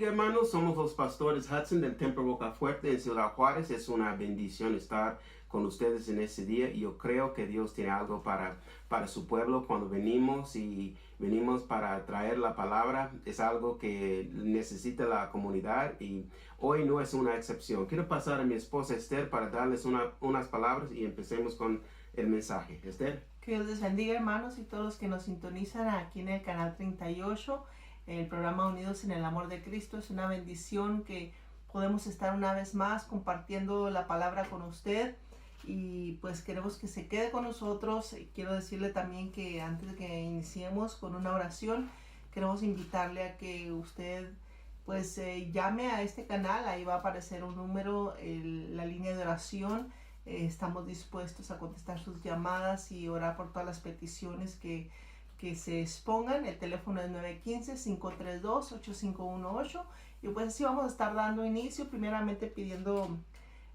bendiga, hermanos. Somos los pastores Hudson del Templo Boca Fuerte en Ciudad Juárez. Es una bendición estar con ustedes en este día. Y yo creo que Dios tiene algo para su pueblo cuando venimos para traer la palabra. Es algo que necesita la comunidad y hoy no es una excepción. Quiero pasar a mi esposa Esther para darles unas palabras y empecemos con el mensaje. Esther. Que Dios les bendiga, hermanos, y todos los que nos sintonizan aquí en el canal 38. El programa Unidos en el Amor de Cristo. Es una bendición que podemos estar una vez más compartiendo la palabra con usted y pues queremos que se quede con nosotros. Quiero decirle también que antes de que iniciemos con una oración, queremos invitarle a que usted pues llame a este canal. Ahí va a aparecer un número, la línea de oración. Estamos dispuestos a contestar sus llamadas y orar por todas las peticiones que se expongan. El teléfono es 915-532-8518 y pues así vamos a estar dando inicio, primeramente pidiendo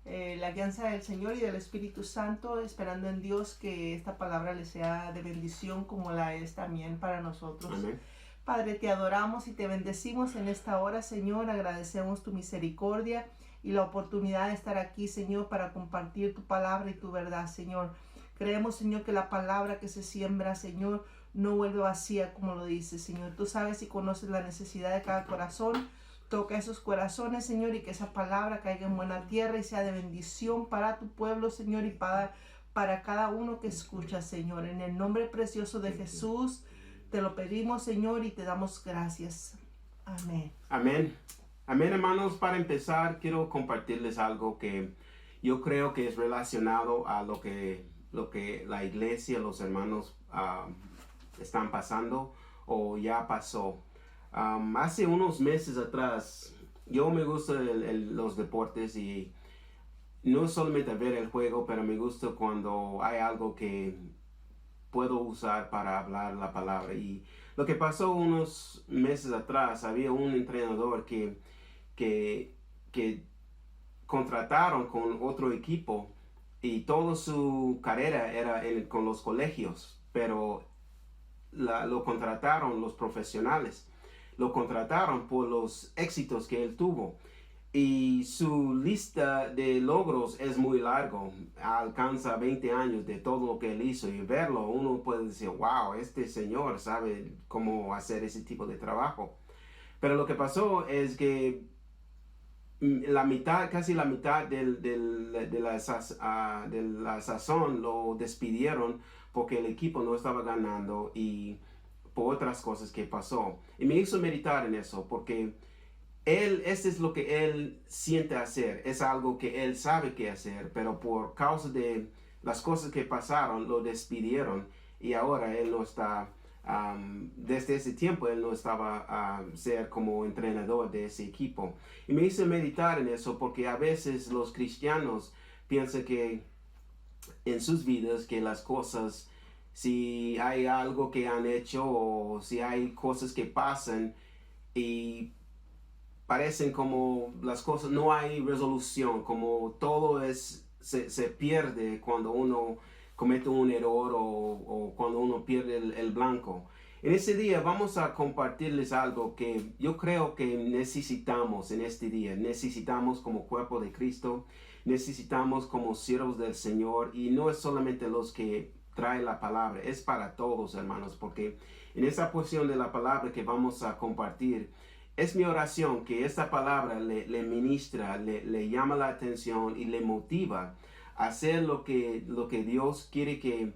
la guianza del Señor y del Espíritu Santo, esperando en Dios que esta palabra le sea de bendición como la es también para nosotros. Amén. Padre, te adoramos y te bendecimos en esta hora, Señor. Agradecemos tu misericordia y la oportunidad de estar aquí, Señor, para compartir tu palabra y tu verdad, Señor. Creemos, Señor, que la palabra que se siembra, Señor, no vuelve vacía, como lo dice, Señor. Tú sabes y conoces la necesidad de cada corazón. Toca esos corazones, Señor, y que esa palabra caiga en buena tierra y sea de bendición para tu pueblo, Señor, y para cada uno que escucha, Señor. En el nombre precioso de Jesús, te lo pedimos, Señor, y te damos gracias. Amén. Amén. Amén, hermanos. Para empezar, quiero compartirles algo que yo creo que es relacionado a lo que la iglesia, los hermanos están pasando o ya pasó. Hace unos meses atrás, yo me gusta los deportes y no solamente ver el juego, pero me gusta cuando hay algo que puedo usar para hablar la palabra. Y lo que pasó unos meses atrás, había un entrenador que contrataron con otro equipo y toda su carrera era con los colegios, pero lo contrataron los profesionales, lo contrataron por los éxitos que él tuvo. Y su lista de logros es muy largo, alcanza 20 años de todo lo que él hizo y verlo, uno puede decir, wow, este señor sabe cómo hacer ese tipo de trabajo. Pero lo que pasó es que casi la mitad de la sazón lo despidieron porque el equipo no estaba ganando y por otras cosas que pasó. Y me hizo meditar en eso porque este es lo que él siente hacer, es algo que él sabe qué hacer, pero por causa de las cosas que pasaron lo despidieron y ahora él no está. Desde ese tiempo él no estaba a ser como entrenador de ese equipo. Y me hizo meditar en eso porque a veces los cristianos piensan que en sus vidas que las cosas, si hay algo que han hecho o si hay cosas que pasan y parecen como las cosas, no hay resolución, como todo se pierde cuando uno comete un error o cuando uno pierde el blanco. En ese día vamos a compartirles algo que yo creo que necesitamos en este día. Necesitamos como cuerpo de Cristo, necesitamos como siervos del Señor y no es solamente los que traen la palabra, es para todos, hermanos, porque en esa porción de la palabra que vamos a compartir, es mi oración que esta palabra le ministra, le llama la atención y le motiva hacer lo que Dios quiere que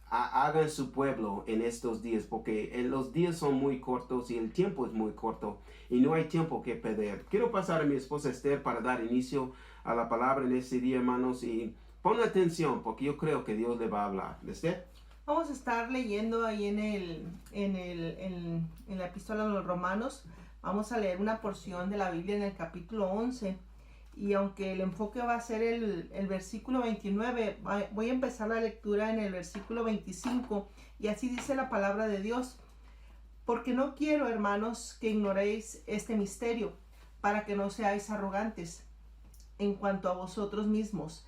haga en su pueblo en estos días, porque los días son muy cortos y el tiempo es muy corto y no hay tiempo que perder. Quiero pasar a mi esposa Esther para dar inicio a la palabra en este día, hermanos, y pon atención porque yo creo que Dios le va a hablar. ¿Esther? Vamos a estar leyendo ahí en la epístola de los Romanos. Vamos a leer una porción de la Biblia en el capítulo 11. Y aunque el enfoque va a ser el versículo 29, voy a empezar la lectura en el versículo 25. Y así dice la palabra de Dios. Porque no quiero, hermanos, que ignoréis este misterio, para que no seáis arrogantes en cuanto a vosotros mismos,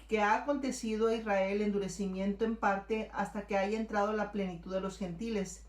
que ha acontecido a Israel endurecimiento en parte hasta que haya entrado la plenitud de los gentiles.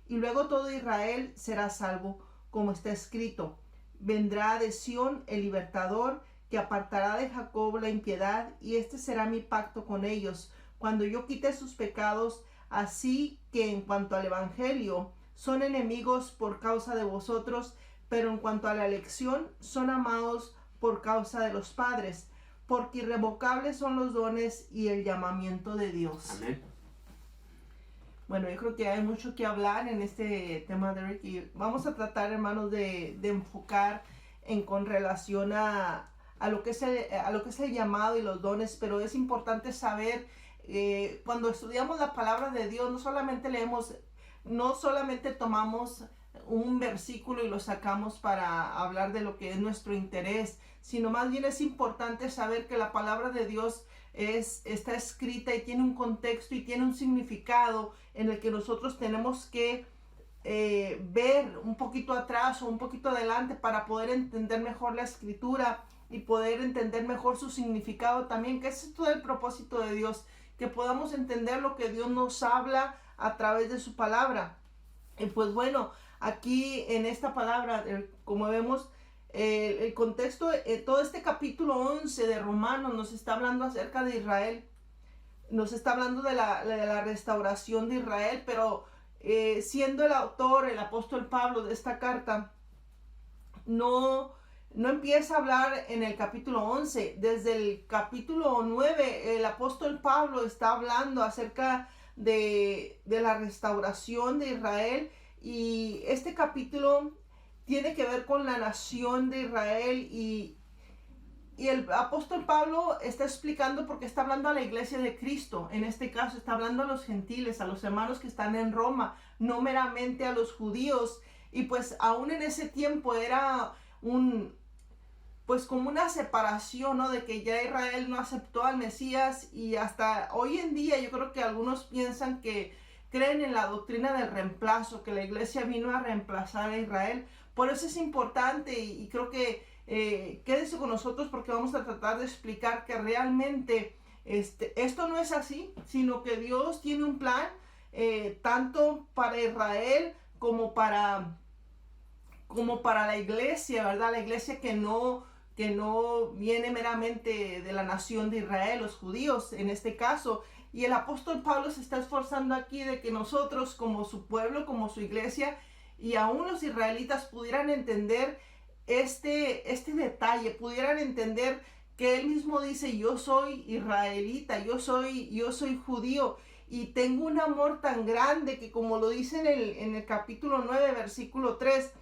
Y luego todo Israel será salvo, como está escrito: vendrá de Sión el libertador, que apartará de Jacob la impiedad, y este será mi pacto con ellos, cuando yo quite sus pecados. Así que en cuanto al evangelio, son enemigos por causa de vosotros, pero en cuanto a la elección, son amados por causa de los padres, porque irrevocables son los dones y el llamamiento de Dios. Amén. Bueno, yo creo que hay mucho que hablar en este tema, Derek, y vamos a tratar, hermanos, de enfocar con relación a lo que es el llamado y los dones, pero es importante saber, cuando estudiamos la palabra de Dios, no solamente tomamos un versículo y lo sacamos para hablar de lo que es nuestro interés, sino más bien es importante saber que la palabra de Dios está escrita y tiene un contexto y tiene un significado en el que nosotros tenemos que ver un poquito atrás o un poquito adelante para poder entender mejor la escritura y poder entender mejor su significado también, que ese es todo el propósito de Dios, que podamos entender lo que Dios nos habla a través de su palabra. Y pues bueno, aquí en esta palabra, como vemos, el contexto, todo este capítulo 11 de Romanos nos está hablando acerca de Israel, nos está hablando de la restauración de Israel, pero siendo el autor, el apóstol Pablo de esta carta, no empieza a hablar en el capítulo 11. Desde el capítulo 9, el apóstol Pablo está hablando acerca de la restauración de Israel, y este capítulo tiene que ver con la nación de Israel, y el apóstol Pablo está explicando porque está hablando a la iglesia de Cristo. En este caso está hablando a los gentiles, a los hermanos que están en Roma, no meramente a los judíos. Y pues aún en ese tiempo era pues como una separación, ¿no? De que ya Israel no aceptó al Mesías, y hasta hoy en día yo creo que algunos piensan que creen en la doctrina del reemplazo, que la iglesia vino a reemplazar a Israel. Por eso es importante, y creo que quédese con nosotros porque vamos a tratar de explicar que realmente esto no es así, sino que Dios tiene un plan tanto para Israel como para la iglesia, ¿verdad? La iglesia que no viene meramente de la nación de Israel, los judíos en este caso. Y el apóstol Pablo se está esforzando aquí de que nosotros, como su pueblo, como su iglesia, y aún los israelitas pudieran entender este detalle, pudieran entender que él mismo dice: yo soy israelita, yo soy judío, y tengo un amor tan grande que, como lo dice en el capítulo 9, versículo 3,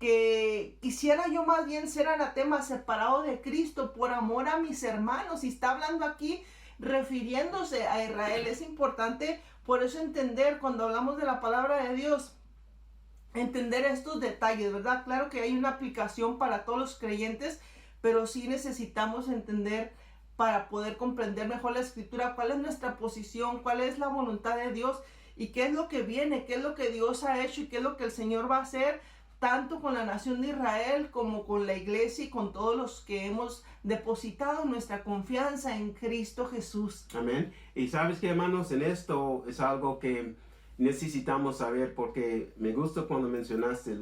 que quisiera yo más bien ser anatema, separado de Cristo por amor a mis hermanos. Y está hablando aquí refiriéndose a Israel. Es importante por eso entender, cuando hablamos de la palabra de Dios, entender estos detalles, ¿verdad? Claro que hay una aplicación para todos los creyentes, pero sí necesitamos entender, para poder comprender mejor la escritura, cuál es nuestra posición, cuál es la voluntad de Dios y qué es lo que viene, qué es lo que Dios ha hecho y qué es lo que el Señor va a hacer, tanto con la nación de Israel como con la iglesia y con todos los que hemos depositado nuestra confianza en Cristo Jesús. Amén. Y sabes que, hermanos, en esto es algo que necesitamos saber, porque me gusta cuando mencionaste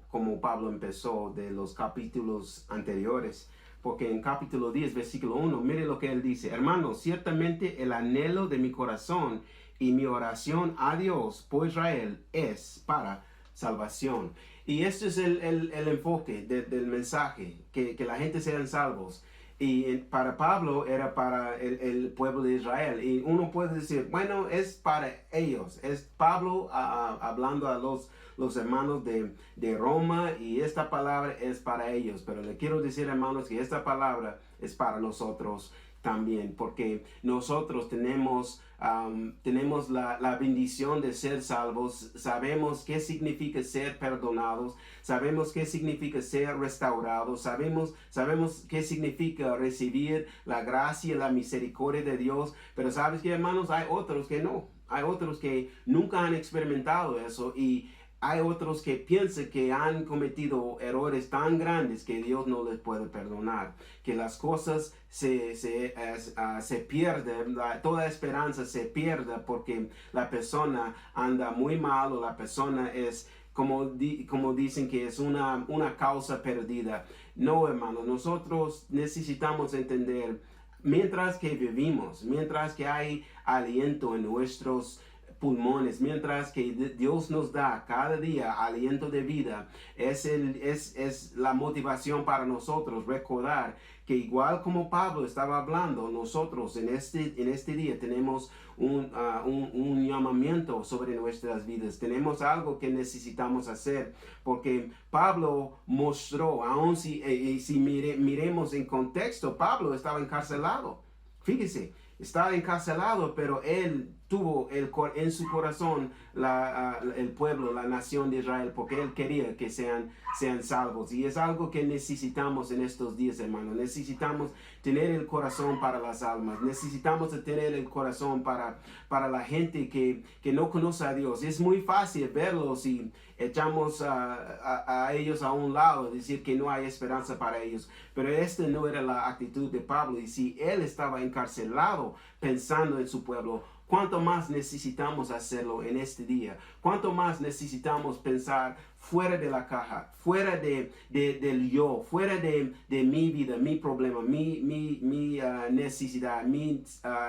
como Pablo empezó de los capítulos anteriores, porque en capítulo 10, versículo 1, mire lo que él dice: hermanos, ciertamente el anhelo de mi corazón y mi oración a Dios por Israel es para salvación. Y este es el enfoque del mensaje, que la gente sean salvos. Y para Pablo era para el pueblo de Israel. Y uno puede decir, bueno, es para ellos. Es Pablo hablando a los hermanos de Roma, y esta palabra es para ellos. Pero le quiero decir, hermanos, que esta palabra es para nosotros también, porque nosotros tenemos la bendición de ser salvos. Sabemos qué significa ser perdonados, sabemos qué significa ser restaurados, sabemos qué significa recibir la gracia y la misericordia de Dios. Pero sabes que, hermanos, hay otros que no, hay otros que nunca han experimentado eso, y hay otros que piensan que han cometido errores tan grandes que Dios no les puede perdonar, que las cosas se pierden, toda esperanza se pierde porque la persona anda muy mal, o la persona es como dicen que es una causa perdida. No, hermano, nosotros necesitamos entender, mientras que vivimos, mientras que hay aliento en nuestros pulmones, mientras que Dios nos da cada día aliento de vida, es la motivación para nosotros recordar que igual como Pablo estaba hablando, nosotros en este día tenemos un llamamiento sobre nuestras vidas, tenemos algo que necesitamos hacer, porque Pablo mostró, aun si miremos en contexto, Pablo estaba encarcelado, fíjese, estaba encarcelado, pero él tuvo en su corazón el pueblo, la nación de Israel, porque él quería que sean salvos. Y es algo que necesitamos en estos días, hermano. Necesitamos tener el corazón para las almas. Necesitamos tener el corazón para la gente que no conoce a Dios. Es muy fácil verlos y echamos a ellos a un lado, decir que no hay esperanza para ellos. Pero esta no era la actitud de Pablo. Y si él estaba encarcelado pensando en su pueblo, ¿cuánto más necesitamos hacerlo en este día? ¿Cuánto más necesitamos pensar fuera de la caja, fuera del yo, fuera de mi vida, mi problema, mi necesidad, mi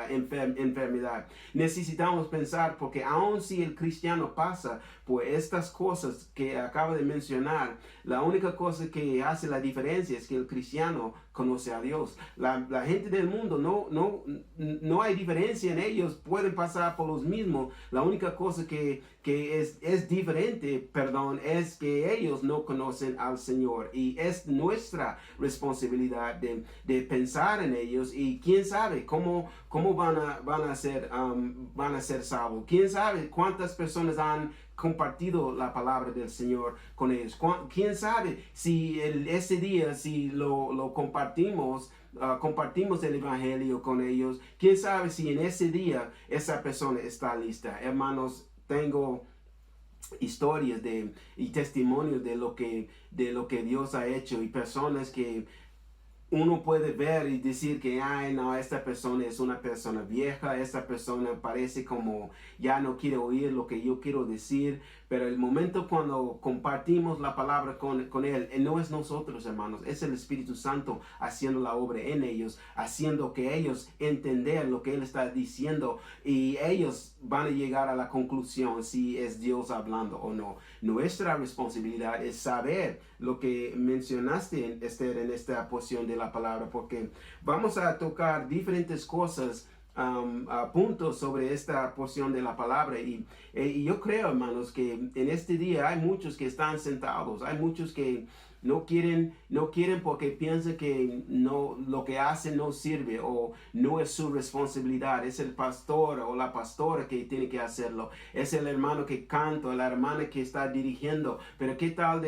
enfermedad? Necesitamos pensar, porque aun si el cristiano pasa por estas cosas que acabo de mencionar, la única cosa que hace la diferencia es que el cristiano conoce a Dios. La gente del mundo, no hay diferencia en ellos, pueden pasar por los mismos. La única cosa que es diferente, es que ellos no conocen al Señor, y es nuestra responsabilidad de pensar en ellos, y quién sabe cómo van a ser salvos. Quién sabe cuántas personas han compartido la palabra del Señor con ellos. Quién sabe si ese día, si lo compartimos, compartimos el evangelio con ellos. Quién sabe si en ese día esa persona está lista. Hermanos, tengo historias y testimonios de lo que Dios ha hecho, y personas que uno puede ver y decir que, ay, no, esta persona es una persona vieja, esta persona parece como ya no quiere oír lo que yo quiero decir, pero el momento cuando compartimos la palabra con él, no es nosotros, hermanos, es el Espíritu Santo haciendo la obra en ellos, haciendo que ellos entender lo que él está diciendo, y ellos van a llegar a la conclusión si es Dios hablando o no. Nuestra responsabilidad es saber lo que mencionaste, Esther, en esta porción de la palabra, porque vamos a tocar diferentes cosas, puntos sobre esta porción de la palabra, y yo creo, hermanos, que en este día hay muchos que están sentados, hay muchos que no quieren porque piensan que no, lo que hacen no sirve, o no es su responsabilidad. Es el pastor o la pastora que tiene que hacerlo. Es el hermano que canta, la hermana que está dirigiendo. Pero ¿qué tal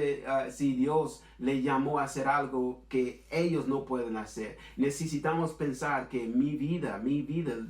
si Dios le llamó a hacer algo que ellos no pueden hacer? Necesitamos pensar que mi vida,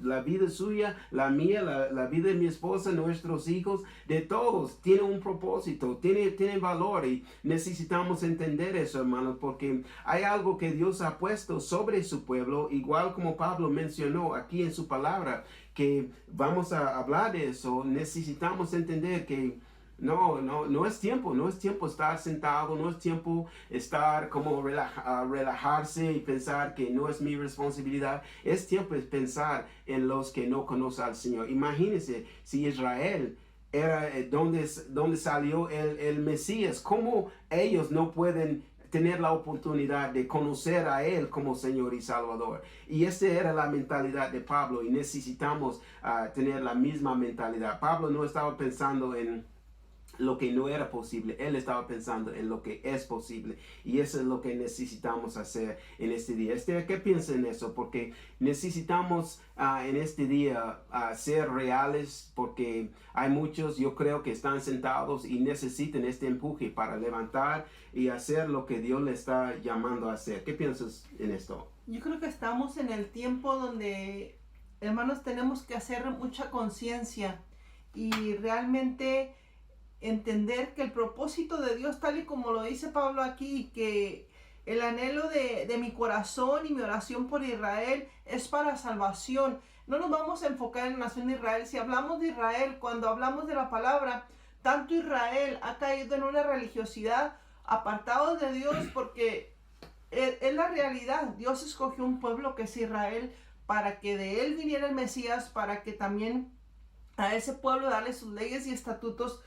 la vida suya, la mía, la vida de mi esposa, nuestros hijos, de todos, tiene un propósito, tiene valor, y necesitamos entender eso, hermanos, porque hay algo que Dios ha puesto sobre su pueblo, igual como Pablo mencionó aquí en su palabra, que vamos a hablar de eso. Necesitamos entender que no es tiempo estar sentado, no es tiempo estar como relajarse y pensar que no es mi responsabilidad. Es tiempo de pensar en los que no conocen al Señor. Imagínense si Israel era donde salió el Mesías, ¿cómo ellos no pueden tener la oportunidad de conocer a Él como Señor y Salvador? Y esa era la mentalidad de Pablo, y necesitamos tener la misma mentalidad. Pablo no estaba pensando en lo que no era posible, él estaba pensando en lo que es posible, y eso es lo que necesitamos hacer en este día. ¿Qué piensa en eso? Porque necesitamos en este día ser reales, porque hay muchos, yo creo, que están sentados y necesitan este empuje para levantar y hacer lo que Dios le está llamando a hacer. ¿Qué piensas en esto? Yo creo que estamos en el tiempo donde, hermanos, tenemos que hacer mucha conciencia y realmente entender que el propósito de Dios, tal y como lo dice Pablo aquí, que el anhelo de mi corazón y mi oración por Israel es para salvación. No nos vamos a enfocar en la nación de Israel. Si hablamos de Israel, cuando hablamos de la palabra, tanto Israel ha caído en una religiosidad apartados de Dios, porque es la realidad. Dios escogió un pueblo que es Israel para que de él viniera el Mesías, para que también a ese pueblo darle sus leyes y estatutos.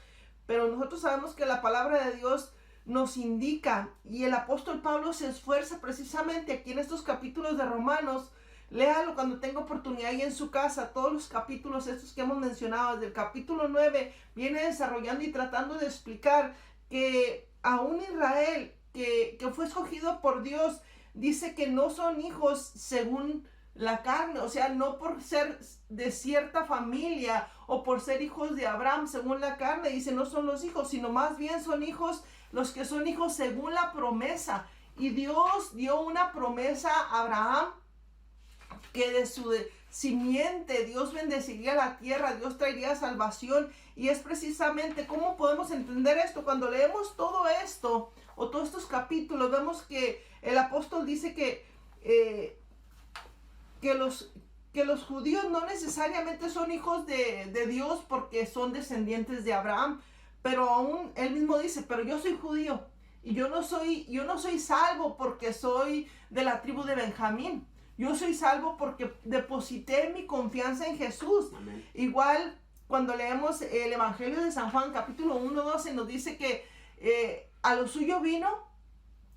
Pero nosotros sabemos que la palabra de Dios nos indica, y el apóstol Pablo se esfuerza precisamente aquí en estos capítulos de Romanos. Léalo cuando tenga oportunidad ahí en su casa. Todos los capítulos estos que hemos mencionado, desde el capítulo 9, viene desarrollando y tratando de explicar que aún Israel, que fue escogido por Dios, dice que no son hijos según la carne, o sea, no por ser de cierta familia o por ser hijos de Abraham según la carne, dice, no son los hijos, sino más bien son hijos, los que son hijos según la promesa. Y Dios dio una promesa a Abraham, que de su simiente Dios bendeciría la tierra, Dios traería salvación. Y es precisamente cómo podemos entender esto. Cuando leemos todo esto, o todos estos capítulos, vemos que el apóstol dice que los judíos no necesariamente son hijos de Dios porque son descendientes de Abraham, pero aún él mismo dice, pero yo soy judío y yo no soy salvo porque soy de la tribu de Benjamín. Yo soy salvo porque deposité mi confianza en Jesús. Amén. Igual cuando leemos el Evangelio de San Juan, capítulo 1, 12, nos dice que a lo suyo vino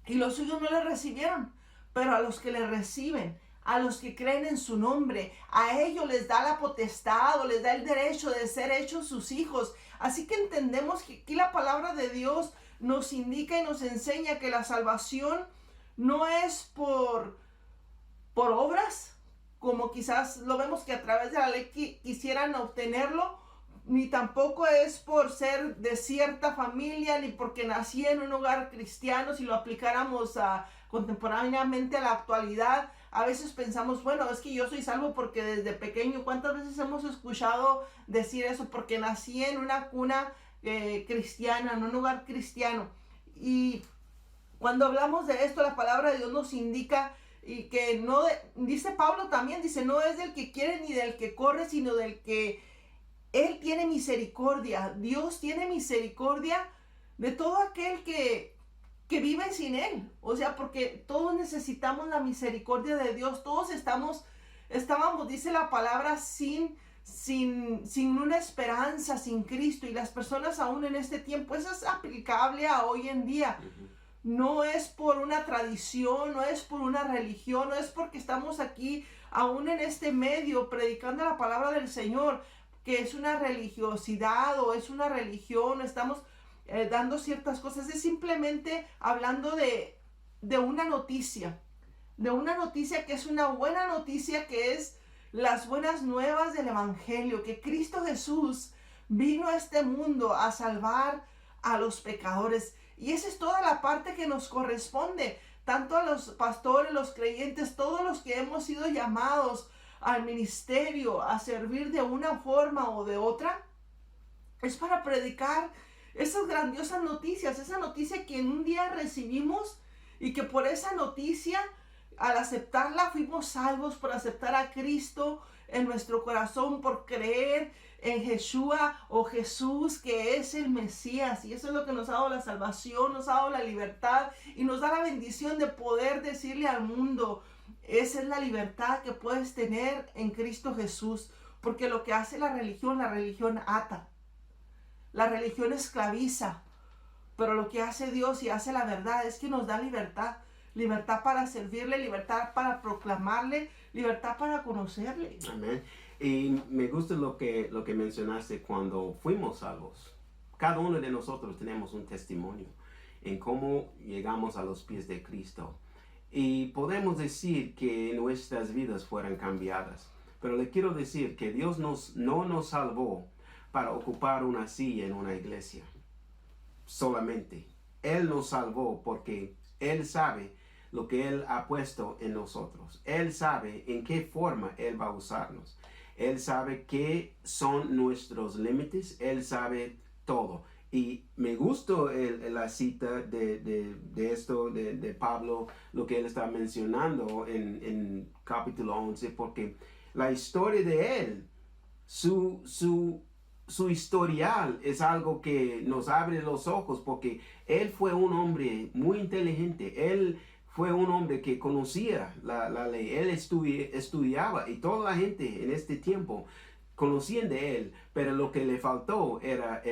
y los suyos no le recibieron, pero a los que le reciben, a los que creen en su nombre, a ellos les da la potestad o les da el derecho de ser hechos sus hijos. Así que entendemos que aquí la palabra de Dios nos indica y nos enseña que la salvación no es por obras, como quizás lo vemos que a través de la ley quisieran obtenerlo, ni tampoco es por ser de cierta familia, ni porque nací en un hogar cristiano. Si lo aplicáramos contemporáneamente a la actualidad, a veces pensamos, bueno, es que yo soy salvo porque desde pequeño, ¿cuántas veces hemos escuchado decir eso? Porque nací en una cuna cristiana, en un hogar cristiano. Y cuando hablamos de esto, la palabra de Dios nos indica, y que no, dice Pablo también, dice, no es del que quiere ni del que corre, sino del que Él tiene misericordia. Dios tiene misericordia de todo aquel que vive sin Él. O sea, porque todos necesitamos la misericordia de Dios. Todos estábamos, dice la palabra, sin una esperanza, sin Cristo. Y las personas aún en este tiempo, eso es aplicable a hoy en día. No es por una tradición, no es por una religión, no es porque estamos aquí aún en este medio predicando la palabra del Señor, que es una religiosidad o es una religión, estamos dando ciertas cosas. Es simplemente hablando de una noticia que es una buena noticia, que es las buenas nuevas del Evangelio, que Cristo Jesús vino a este mundo a salvar a los pecadores. Y esa es toda la parte que nos corresponde, tanto a los pastores, los creyentes, todos los que hemos sido llamados al ministerio, a servir de una forma o de otra, es para predicar esas grandiosas noticias, esa noticia que en un día recibimos y que por esa noticia, al aceptarla, fuimos salvos, por aceptar a Cristo en nuestro corazón, por creer en Yeshua o Jesús, que es el Mesías. Y eso es lo que nos ha dado la salvación, nos ha dado la libertad y nos da la bendición de poder decirle al mundo, esa es la libertad que puedes tener en Cristo Jesús. Porque lo que hace la religión ata, la religión esclaviza, pero lo que hace Dios y hace la verdad es que nos da libertad. Libertad para servirle, libertad para proclamarle, libertad para conocerle. Amén. Y me gusta lo que mencionaste cuando fuimos salvos. Cada uno de nosotros tenemos un testimonio en cómo llegamos a los pies de Cristo. Y podemos decir que nuestras vidas fueron cambiadas. Pero le quiero decir que Dios no nos salvó para ocupar una silla en una iglesia solamente. Él nos salvó porque Él sabe lo que Él ha puesto en nosotros. Él sabe en qué forma Él va a usarnos. Él sabe qué son nuestros límites. Él sabe todo. Y me gustó la cita de esto de Pablo, lo que él está mencionando en capítulo 11, porque la historia de él, su su historial es algo que nos abre los ojos porque él fue un hombre muy inteligente. Él fue un hombre que conocía la ley. Él estudiaba y toda la gente en este tiempo conocían de él, pero lo que le faltó era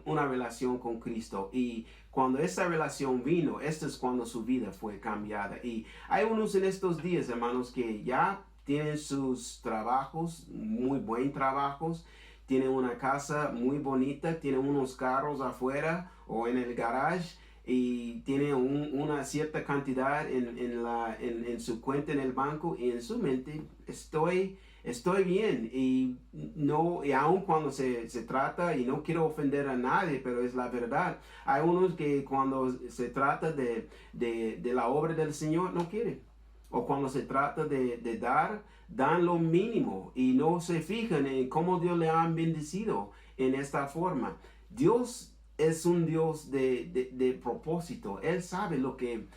una relación con Cristo. Y cuando esa relación vino, esto es cuando su vida fue cambiada. Y hay unos en estos días, hermanos, que ya tienen sus trabajos, muy buenos trabajos, tienen una casa muy bonita, tienen unos carros afuera o en el garage y tienen una cierta cantidad en su cuenta en el banco y en su mente estoy bien y no, y aun cuando se trata, y no quiero ofender a nadie, pero es la verdad, hay unos que cuando se trata de la obra del Señor no quieren, o cuando se trata de dar, dan lo mínimo y no se fijan en cómo Dios le ha bendecido en esta forma. Dios es un Dios de propósito. Él sabe lo que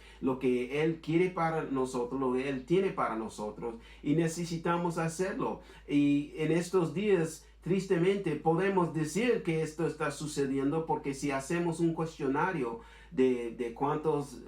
Él quiere para nosotros, lo que Él tiene para nosotros y necesitamos hacerlo. Y en estos días, tristemente, podemos decir que esto está sucediendo porque si hacemos un cuestionario de cuántos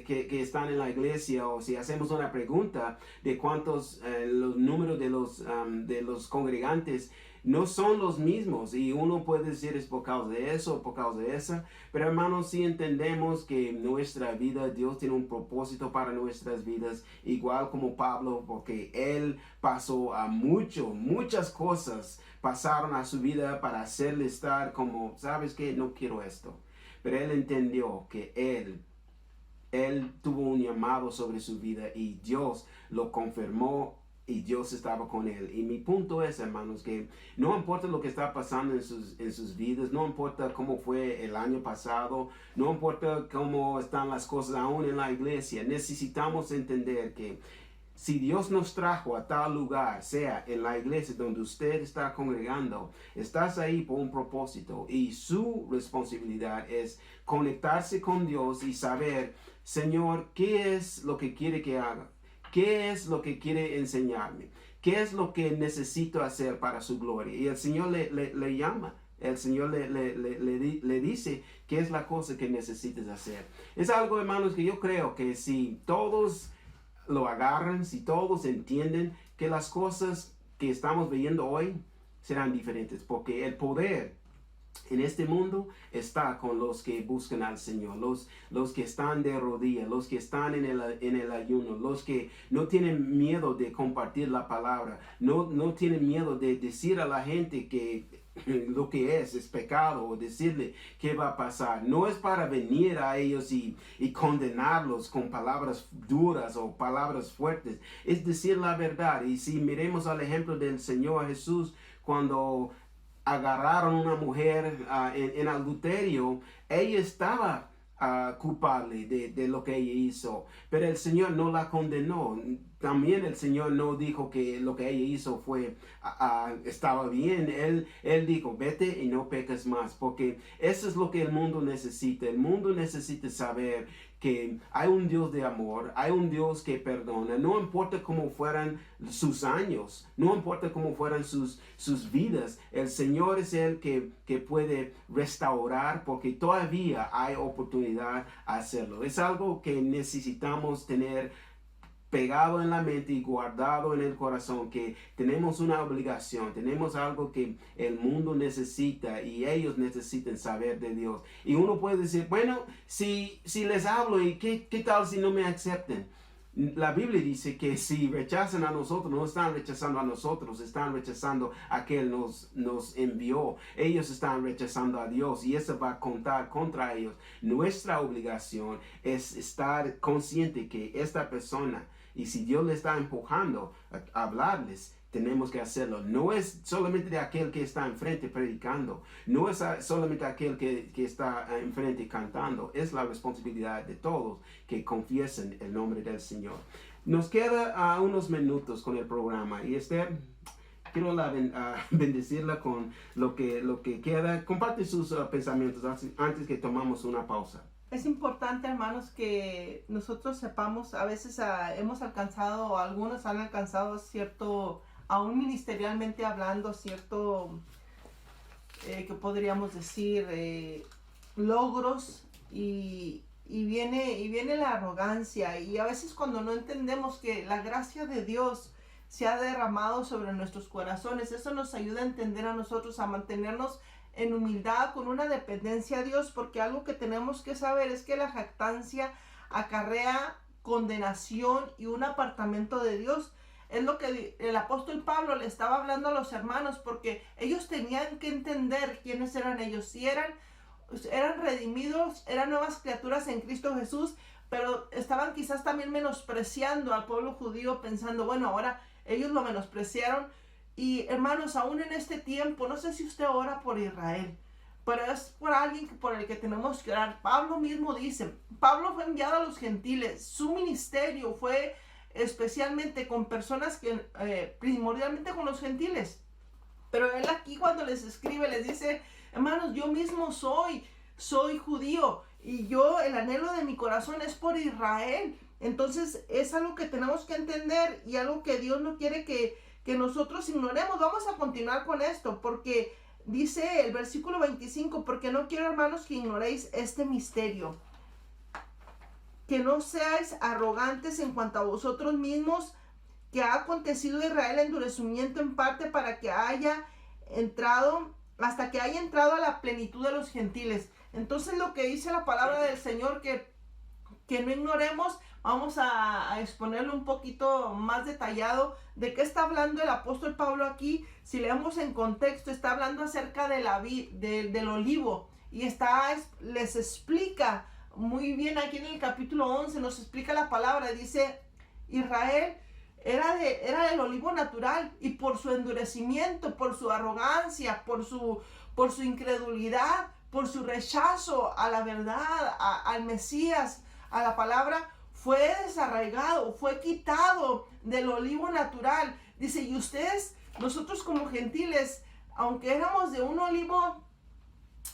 que están en la iglesia, o si hacemos una pregunta de cuántos los números de los congregantes no son los mismos, y uno puede decir es por causa de eso o por causa de esa, pero hermanos, si entendemos que nuestra vida, Dios tiene un propósito para nuestras vidas, igual como Pablo, porque él pasó a muchas cosas pasaron a su vida para hacerle estar como, ¿sabes qué? No quiero esto. Pero él entendió que él tuvo un llamado sobre su vida y Dios lo confirmó y Dios estaba con él. Y mi punto es, hermanos, que no importa lo que está pasando en sus vidas, no importa cómo fue el año pasado, no importa cómo están las cosas aún en la iglesia, necesitamos entender que si Dios nos trajo a tal lugar, sea en la iglesia donde usted está congregando, estás ahí por un propósito y su responsabilidad es conectarse con Dios y saber, Señor, ¿qué es lo que quiere que haga? ¿Qué es lo que quiere enseñarme? ¿Qué es lo que necesito hacer para su gloria? Y el Señor le llama. El Señor le dice qué es la cosa que necesitas hacer. Es algo, hermanos, que yo creo que si todos lo agarran, si todos entienden que las cosas que estamos viendo hoy serán diferentes, porque el poder en este mundo está con los que buscan al Señor, los que están de rodillas, los que están en el ayuno, los que no tienen miedo de compartir la palabra, no tienen miedo de decir a la gente que lo que es pecado, o decirle qué va a pasar. No es para venir a ellos y condenarlos con palabras duras o palabras fuertes, es decir la verdad. Y si miremos al ejemplo del Señor Jesús, cuando agarraron a una mujer en adulterio, ella estaba culpable de lo que ella hizo, pero el Señor no la condenó. También el Señor no dijo que lo que ella hizo estaba bien. Él dijo, vete y no peques más, porque eso es lo que el mundo necesita. El mundo necesita saber que hay un Dios de amor, hay un Dios que perdona, no importa cómo fueran sus años, no importa cómo fueran sus vidas, el Señor es el que puede restaurar, porque todavía hay oportunidad a hacerlo. Es algo que necesitamos tener pegado en la mente y guardado en el corazón, que tenemos una obligación, tenemos algo que el mundo necesita y ellos necesitan saber de Dios. Y uno puede decir, bueno, si les hablo, ¿y qué tal si no me acepten? La Biblia dice que si rechazan a nosotros, no están rechazando a nosotros, están rechazando a quien nos envió. Ellos están rechazando a Dios y eso va a contar contra ellos. Nuestra obligación es estar consciente que esta persona, y si Dios le está empujando a hablarles, tenemos que hacerlo. No es solamente de aquel que está enfrente predicando, no es solamente aquel que está enfrente cantando, es la responsabilidad de todos que confiesen el nombre del Señor. Nos queda unos minutos con el programa y Esther, quiero bendecirla con lo que queda. Comparte sus pensamientos antes que tomamos una pausa. Es importante, hermanos, que nosotros sepamos, a veces hemos alcanzado, o algunos han alcanzado cierto, aún ministerialmente hablando, cierto ¿qué podríamos decir? Logros y viene la arrogancia, y a veces cuando no entendemos que la gracia de Dios se ha derramado sobre nuestros corazones, eso nos ayuda a entender a nosotros, a mantenernos en humildad, con una dependencia a Dios, porque algo que tenemos que saber es que la jactancia acarrea condenación y un apartamiento de Dios. Es lo que el apóstol Pablo le estaba hablando a los hermanos, porque ellos tenían que entender quiénes eran ellos. Si eran redimidos, eran nuevas criaturas en Cristo Jesús, pero estaban quizás también menospreciando al pueblo judío, pensando, bueno, ahora ellos lo menospreciaron. Y hermanos, aún en este tiempo, no sé si usted ora por Israel, pero es por alguien por el que tenemos que orar. Pablo mismo dice, Pablo fue enviado a los gentiles, su ministerio fue especialmente con personas que primordialmente con los gentiles, pero él aquí cuando les escribe les dice, hermanos, yo mismo soy judío, y el anhelo de mi corazón es por Israel. Entonces es algo que tenemos que entender, y algo que Dios no quiere que nosotros ignoremos. Vamos a continuar con esto, porque dice el versículo 25, porque no quiero, hermanos, que ignoréis este misterio, que no seáis arrogantes en cuanto a vosotros mismos, que ha acontecido a Israel endurecimiento en parte hasta que haya entrado a la plenitud de los gentiles. Entonces lo que dice la palabra del Señor, que no ignoremos, vamos a exponerlo un poquito más detallado. ¿De qué está hablando el apóstol Pablo aquí? Si leemos en contexto, está hablando acerca de del olivo, y les explica muy bien aquí en el capítulo 11, nos explica la palabra. Dice, Israel era del olivo natural, y por su endurecimiento, por su arrogancia, por su incredulidad, por su rechazo a la verdad, al Mesías, a la palabra, fue desarraigado, fue quitado del olivo natural. Dice, y ustedes, nosotros como gentiles, aunque éramos de un olivo,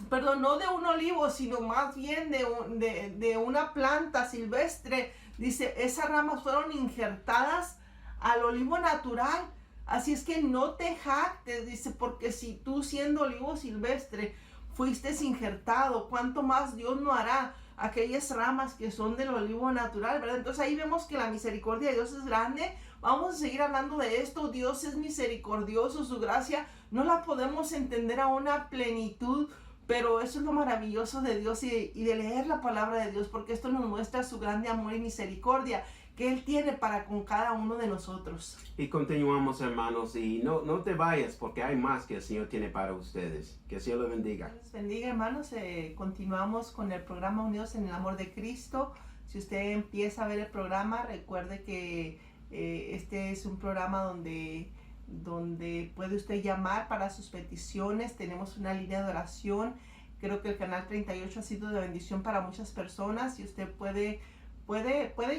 perdón, no de un olivo, sino más bien de una planta silvestre, dice, esas ramas fueron injertadas al olivo natural. Así es que no te jactes, dice, porque si tú, siendo olivo silvestre, fuiste injertado, ¿cuánto más Dios no hará aquellas ramas que son del olivo natural, ¿verdad? Entonces ahí vemos que la misericordia de Dios es grande. Vamos a seguir hablando de esto. Dios es misericordioso, su gracia no la podemos entender a una plenitud, pero eso es lo maravilloso de Dios y de leer la palabra de Dios, porque esto nos muestra su grande amor y misericordia que Él tiene para con cada uno de nosotros. Y continuamos, hermanos, y no te vayas, porque hay más que el Señor tiene para ustedes. Que el Señor los bendiga. Dios bendiga, hermanos. Continuamos con el programa Unidos en el Amor de Cristo. Si usted empieza a ver el programa, recuerde que este es un programa donde puede usted llamar para sus peticiones. Tenemos una línea de oración. Creo que el canal 38 ha sido de bendición para muchas personas, y usted puede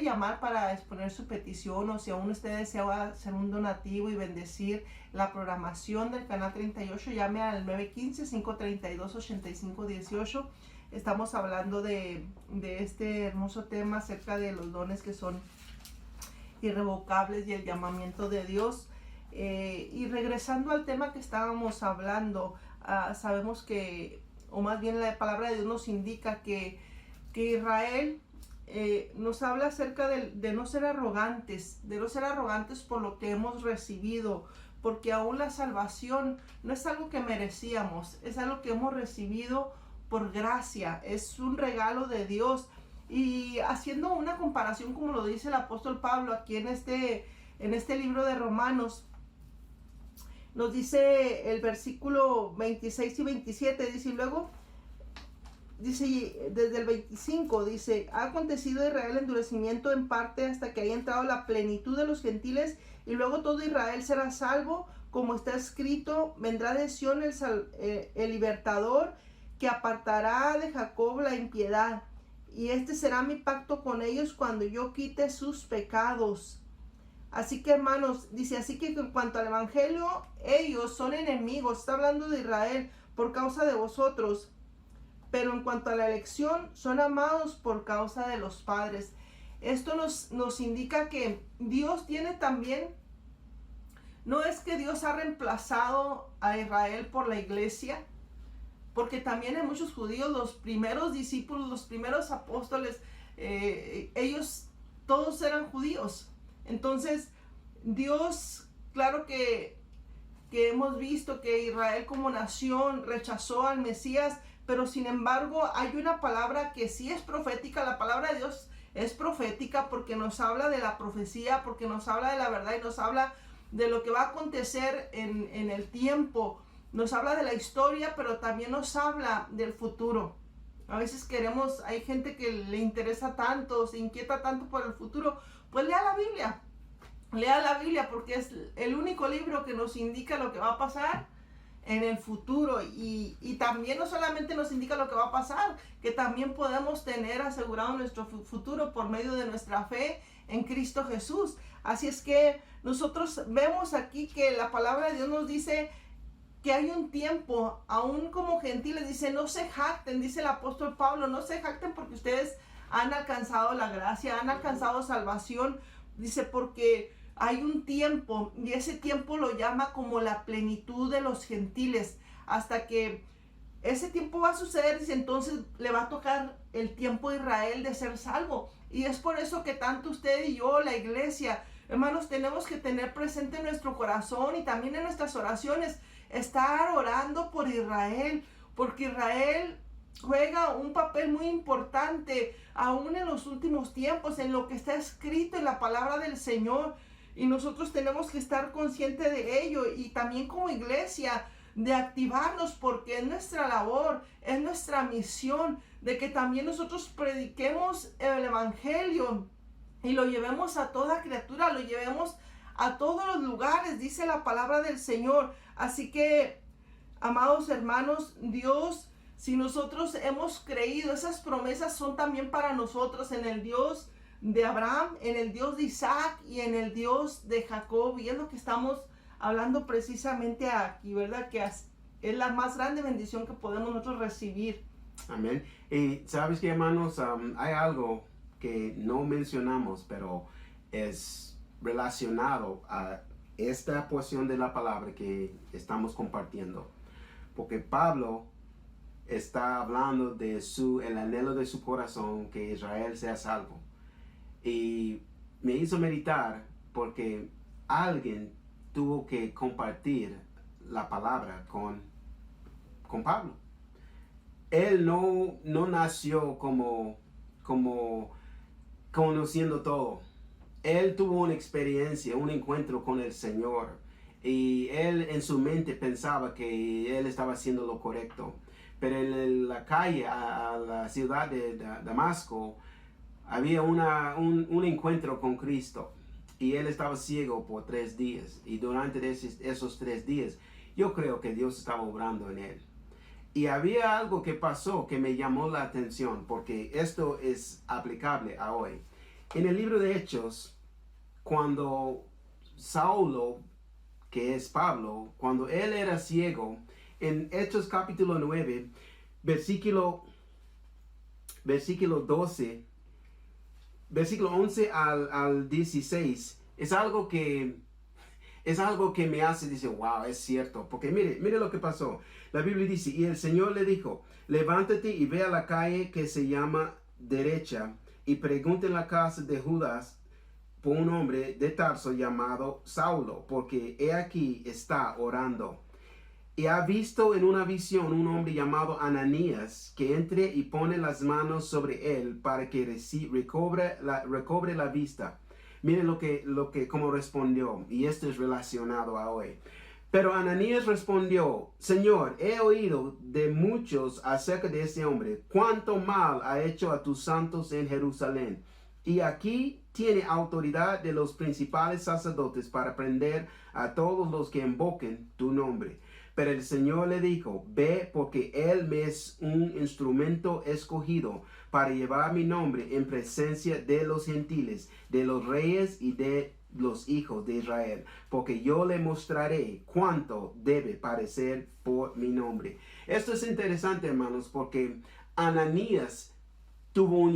llamar para exponer su petición, o si aún usted desea hacer un donativo y bendecir la programación del canal 38, llame al 915-532-8518. Estamos hablando de este hermoso tema acerca de los dones que son irrevocables y el llamamiento de Dios. Y regresando al tema que estábamos hablando, sabemos que, o más bien la palabra de Dios nos indica que Israel nos habla acerca de no ser arrogantes, por lo que hemos recibido, porque aún la salvación no es algo que merecíamos, es algo que hemos recibido por gracia, es un regalo de Dios. Y haciendo una comparación, como lo dice el apóstol Pablo aquí en este libro de Romanos, nos dice el versículo 26 y 27, dice, y luego dice, desde el 25, dice, ha acontecido a Israel endurecimiento en parte hasta que haya entrado la plenitud de los gentiles, y luego todo Israel será salvo, como está escrito, vendrá de Sión el libertador, que apartará de Jacob la impiedad, y este será mi pacto con ellos cuando yo quite sus pecados. Así que, hermanos, dice, así que en cuanto al evangelio, ellos son enemigos, está hablando de Israel, por causa de vosotros, pero en cuanto a la elección, son amados por causa de los padres. Esto nos indica que Dios tiene también, no es que Dios ha reemplazado a Israel por la iglesia, porque también hay muchos judíos, los primeros discípulos, los primeros apóstoles, ellos todos eran judíos. Entonces, Dios, claro que hemos visto que Israel como nación rechazó al Mesías, pero sin embargo hay una palabra que sí es profética. La palabra de Dios es profética porque nos habla de la profecía, porque nos habla de la verdad y nos habla de lo que va a acontecer en el tiempo. Nos habla de la historia, pero también nos habla del futuro. A veces hay gente que le interesa tanto, se inquieta tanto por el futuro. Pues lea la Biblia. Lea la Biblia porque es el único libro que nos indica lo que va a pasar en el futuro. Y también no solamente nos indica lo que va a pasar, que también podemos tener asegurado nuestro futuro por medio de nuestra fe en Cristo Jesús. Así es que nosotros vemos aquí que la palabra de Dios nos dice que hay un tiempo, aún como gentiles, dice, no se jacten, dice el apóstol Pablo, no se jacten porque ustedes han alcanzado la gracia, han alcanzado salvación, dice, porque hay un tiempo, y ese tiempo lo llama como la plenitud de los gentiles, hasta que ese tiempo va a suceder, dice, entonces le va a tocar el tiempo a Israel de ser salvo, y es por eso que tanto usted y yo, la iglesia, hermanos, tenemos que tener presente en nuestro corazón y también en nuestras oraciones, estar orando por Israel, porque Israel juega un papel muy importante aún en los últimos tiempos, en lo que está escrito en la palabra del Señor, y nosotros tenemos que estar conscientes de ello, y también como iglesia de activarnos, porque es nuestra labor, es nuestra misión, de que también nosotros prediquemos el evangelio y lo llevemos a toda criatura, lo llevemos a todos los lugares, dice la palabra del Señor. Así que, amados hermanos, Dios, si nosotros hemos creído, esas promesas son también para nosotros, en el Dios de Abraham, en el Dios de Isaac y en el Dios de Jacob. Y es lo que estamos hablando precisamente aquí, ¿verdad? Que es la más grande bendición que podemos nosotros recibir. Amén. Y sabes que, hermanos, hay algo que no mencionamos, pero es relacionado a esta porción de la palabra que estamos compartiendo, porque Pablo está hablando de el anhelo de su corazón que Israel sea salvo, y me hizo meditar porque alguien tuvo que compartir la palabra con Pablo. Él no nació como conociendo todo. Él tuvo una experiencia, un encuentro con el Señor, y él en su mente pensaba que él estaba haciendo lo correcto. Pero en la calle a la ciudad de Damasco había un encuentro con Cristo, y él estaba ciego por 3 días, y durante esos 3 días yo creo que Dios estaba obrando en él. Y había algo que pasó que me llamó la atención, porque esto es aplicable a hoy. En el libro de Hechos, cuando Saulo, que es Pablo, cuando él era ciego, en Hechos capítulo 9, versículo 12, versículo 11 al 16, es algo que me hace decir, wow, es cierto. Porque mire lo que pasó. La Biblia dice, y el Señor le dijo, levántate y ve a la calle que se llama Derecha, y pregunta en la casa de Judas por un hombre de Tarso llamado Saulo, porque he aquí está orando. Y ha visto en una visión un hombre llamado Ananías, que entre y pone las manos sobre él para que recobre la vista. Miren cómo respondió, y esto es relacionado a hoy. Pero Ananías respondió, Señor, he oído de muchos acerca de este hombre, cuánto mal ha hecho a tus santos en Jerusalén. Y aquí tiene autoridad de los principales sacerdotes para prender a todos los que invoquen tu nombre. Pero el Señor le dijo, ve, porque él me es un instrumento escogido para llevar mi nombre en presencia de los gentiles, de los reyes y de los hijos de Israel, porque yo le mostraré cuánto debe padecer por mi nombre. Esto es interesante, hermanos, porque Ananías tuvo un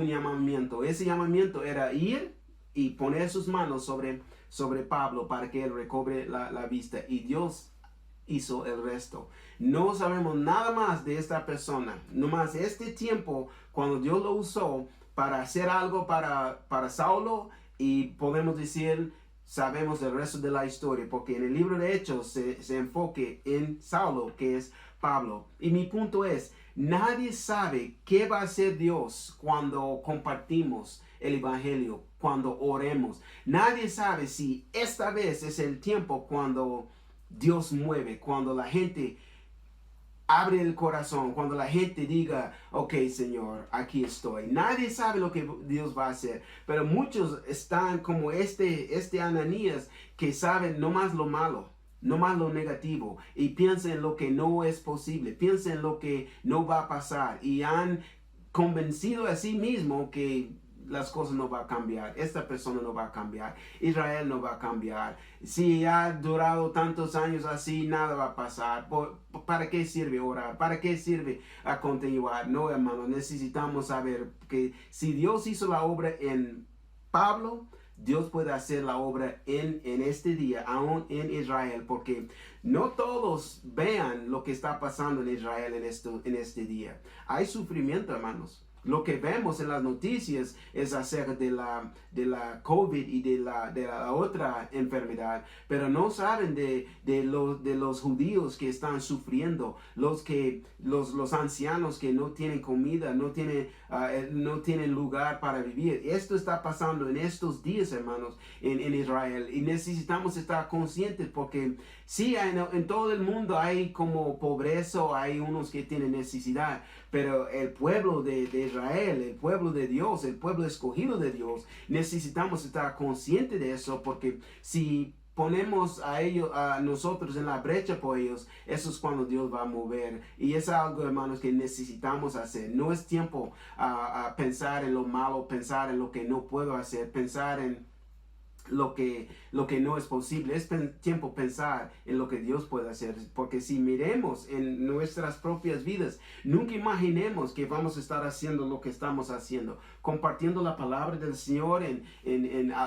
llamamiento. Ese llamamiento era ir y poner sus manos sobre Pablo para que él recobre la vista. Y Dios hizo el resto. No sabemos nada más de esta persona. Nomás este tiempo, cuando Dios lo usó para hacer algo para Saulo, y podemos decir, sabemos el resto de la historia, porque en el libro de Hechos se enfoque en Saulo, que es Pablo. Y mi punto es, nadie sabe qué va a hacer Dios cuando compartimos el evangelio, cuando oremos. Nadie sabe si esta vez es el tiempo cuando Dios mueve, cuando la gente abre el corazón, cuando la gente diga, ok, Señor, aquí estoy. Nadie sabe lo que Dios va a hacer, pero muchos están como este Ananías, que saben no más lo malo, no más lo negativo, y piensan en lo que no es posible, piensan en lo que no va a pasar, y han convencido a sí mismo que las cosas no van a cambiar, esta persona no va a cambiar, Israel no va a cambiar. Si ha durado tantos años así, nada va a pasar. ¿Para qué sirve orar? ¿Para qué sirve a continuar? No, hermano, necesitamos saber que si Dios hizo la obra en Pablo, Dios puede hacer la obra en este día, aún en Israel, porque no todos vean lo que está pasando en Israel en este día. Hay sufrimiento, hermanos. Lo que vemos en las noticias es acerca de la COVID y de la otra enfermedad, pero no saben de los judíos que están sufriendo, los ancianos que no tienen comida, no tienen lugar para vivir. Esto está pasando en estos días, hermanos, en Israel, y necesitamos estar conscientes, porque sí, en todo el mundo hay como pobreza, hay unos que tienen necesidad, pero el pueblo de Israel, el pueblo de Dios, el pueblo escogido de Dios, necesitamos estar conscientes de eso, porque si ponemos a nosotros en la brecha por ellos, eso es cuando Dios va a mover. Y es algo, hermanos, que necesitamos hacer. No es tiempo a pensar en lo malo, pensar en lo que no puedo hacer, pensar en lo que no es posible. Es tiempo pensar en lo que Dios puede hacer, porque si miremos en nuestras propias vidas, nunca imaginemos que vamos a estar haciendo lo que estamos haciendo, compartiendo la palabra del Señor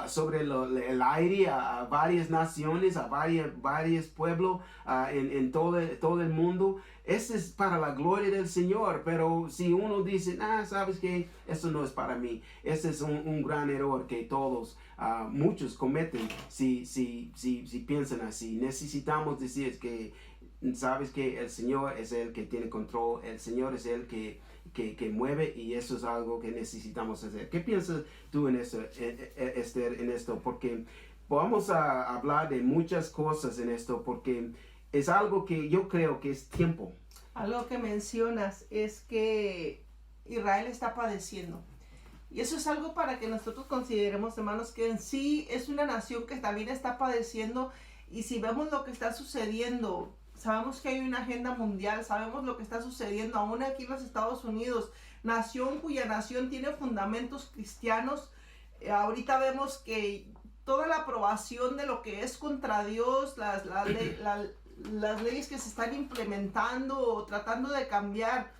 sobre el aire a varias naciones, a varios pueblos en todo el mundo. Eso es para la gloria del Señor, pero si uno dice, sabes que eso no es para mí, ese es un gran error que muchos cometen si piensan así. Necesitamos decir que sabes que el Señor es el que tiene control, el Señor es el que mueve, y eso es algo que necesitamos hacer. ¿Qué piensas tú en eso, Esther, en esto? Porque vamos a hablar de muchas cosas en esto, porque es algo que yo creo que es tiempo. Algo que mencionas es que Israel está padeciendo. Y eso es algo para que nosotros consideremos, hermanos, que en sí es una nación que también está padeciendo. Y si vemos lo que está sucediendo, sabemos que hay una agenda mundial, sabemos lo que está sucediendo aún aquí en los Estados Unidos, nación cuya nación tiene fundamentos cristianos. Ahorita vemos que toda la aprobación de lo que es contra Dios, las leyes que se están implementando o tratando de cambiar,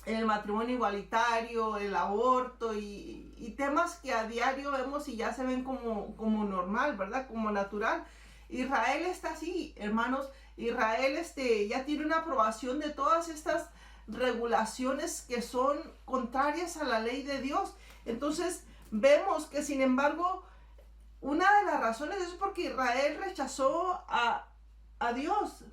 el matrimonio igualitario, el aborto y temas que a diario vemos y ya se ven como normal, ¿verdad? Como natural. Israel está así, hermanos. Israel ya tiene una aprobación de todas estas regulaciones que son contrarias a la ley de Dios. Entonces vemos que, sin embargo, una de las razones es porque Israel rechazó a Dios,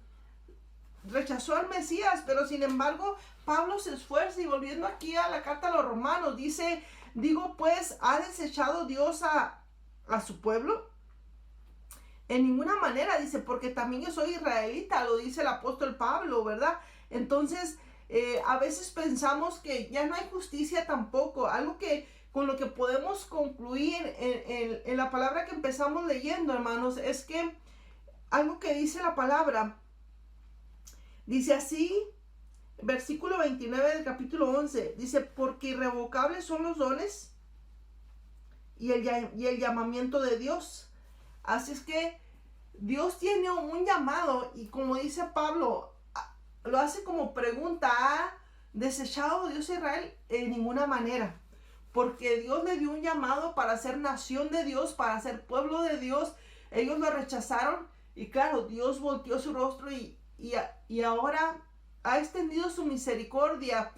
rechazó al Mesías, pero sin embargo Pablo se esfuerza, y volviendo aquí a la carta a los romanos, dice, digo pues, ¿ha desechado Dios a su pueblo? En ninguna manera, dice, porque también yo soy israelita, lo dice el apóstol Pablo, ¿verdad? Entonces, a veces pensamos que ya no hay justicia tampoco, algo que con lo que podemos concluir en la palabra que empezamos leyendo, hermanos, es que algo que dice la palabra, dice así, versículo 29 del capítulo 11, dice, porque irrevocables son los dones y el llamamiento de Dios. Así es que Dios tiene un llamado, y como dice Pablo, lo hace como pregunta: ¿ha desechado Dios a Israel? En ninguna manera, porque Dios le dio un llamado para ser nación de Dios, para ser pueblo de Dios. Ellos lo rechazaron, Y claro, Dios volteó su rostro y ahora ha extendido su misericordia,